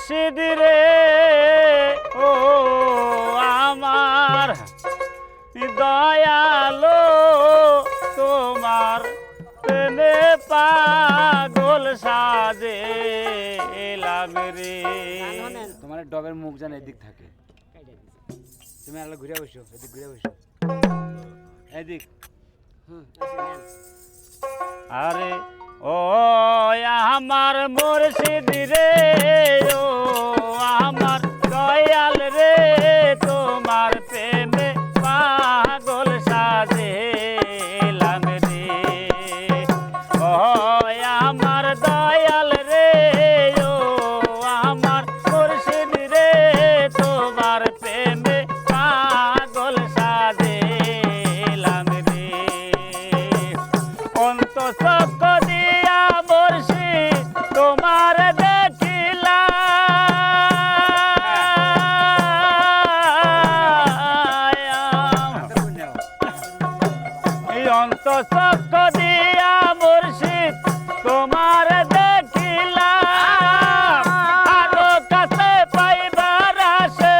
মুর্শিদ রে ও আমার দয়ালো তোমার প্রেমে পাগল সাজে এলাম রে। তোমার ডবের মুখ যেন এদিক থাকে, তুমি আলো ঘুরে বসো, এদিক ঘুরে বসো, এদিক। আরে ও আমার মুর্শিদ রে ও আমার দয়াল রে তোমার প্রেমে পাগল সাজে এলাম রে। ও আমার দয়াল রে ও আমার মুর্শিদ রে তোমার প্রেমে পাগল সাজে এলাম রে। অন্তঃসত্ত্ব দিয়া মুর্শিদ তোমার অন্তঃসত্ত্ব দিয়া মুর্শিদ তোমার দেখিলাম, আরো কাছে পাইবার আসে,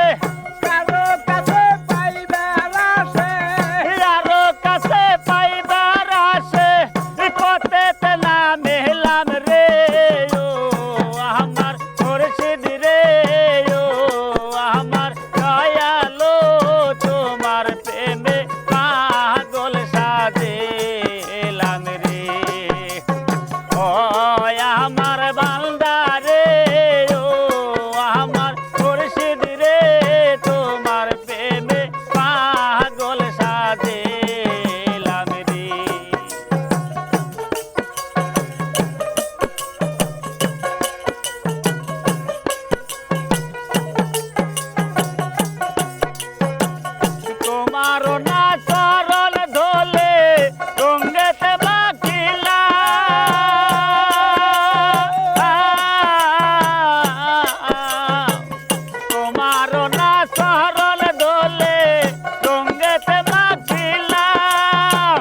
কারো কাছে পাইবার আসে, আরো কাছে পাইবার আসে, পথেতে নামিলাম রে ও আমার মুর্শিদ রে ও আমার দয়ালো তোমার প্রেমে পাগল সাজে এলাম রে। ও আমার বান্দা রে ও আমার মুর্শিদ রে তোমার প্রেমে পাগল সাজে এলাম রে। তোমারও না চরণ ধোলে গঙ্গেতে বাকিলা, তোমারও না চরণ ধোলে গঙ্গেতে বাকিলাম,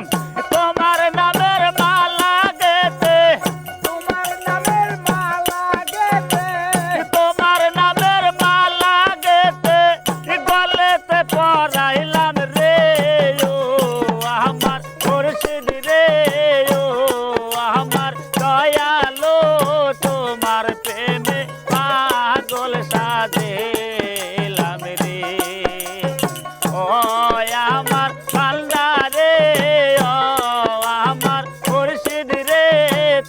তোমার নামের মালা গেতে, তোমার নামের মালা গেতে, তোমার নামের মালা গেতে গলেতে পরাইলাম রে ও আমার মুর্শিদ রে ও আমার দয়ালো তোমার প্রেমে পাগল সাজে এলাম রে। ও আমার বান্দা রে ও আমার মুর্শিদ রে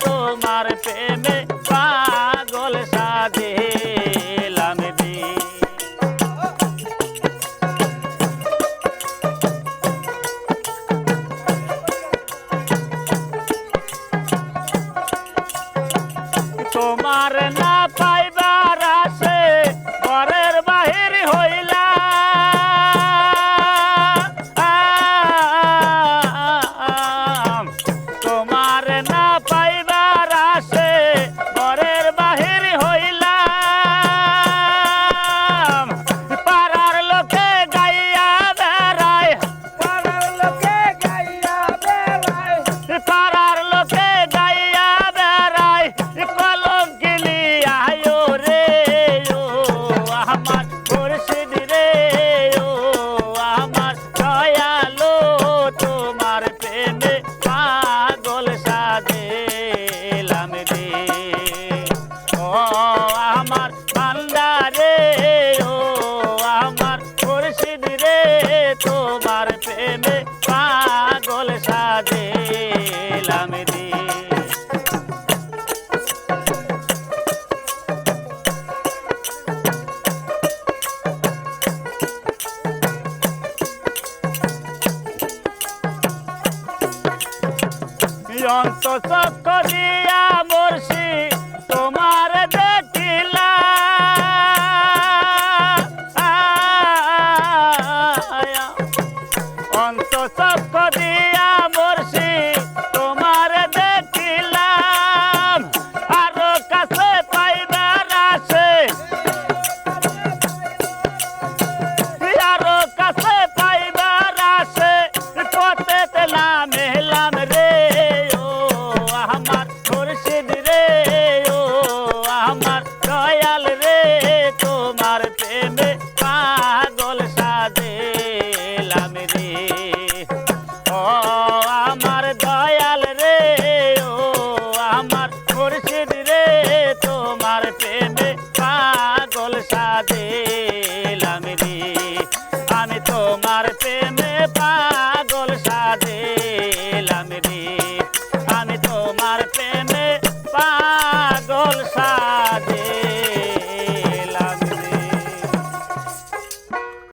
তোমার প্রেমে পাগল সাজে এলাম রে। তোমার না পাইবার আসে ঘরের বাহির হইলা, তোমার না পাইবার আসে ঘরের বাহির হইলাম, পাড়ার লোকে গাইয়া বেড়ায়, পাড়ার লোকে গাইয়া বেড়ায়, পাড়ার লোকে গাইয়া বেড়ায়, কলঙ্কিনী আয়ো রে ও আমার মুর্শিদ রে ও আমার দয়ালো তোমার প্রেমে পাগল সাজে এলাম রে। ও আমার বান্দা রে ও আমার মুর্শিদ রে তোমার প্রেমে পাগল সাজে এলাম রে। অন্তঃসত্ত্ব দিয়া মুর্শিদ তোমার দেখিলাম, অন্তঃসত্ত্ব দিয়া মুর্শিদ তোমার দেখিলাম, আরো কাছে পাইবার আসে, আরো কাছে পাইবার আসে, পথেতে নামিলাম রে ও আমার মুর্শিদ রে তোমার প্রেমে পাগল সাজে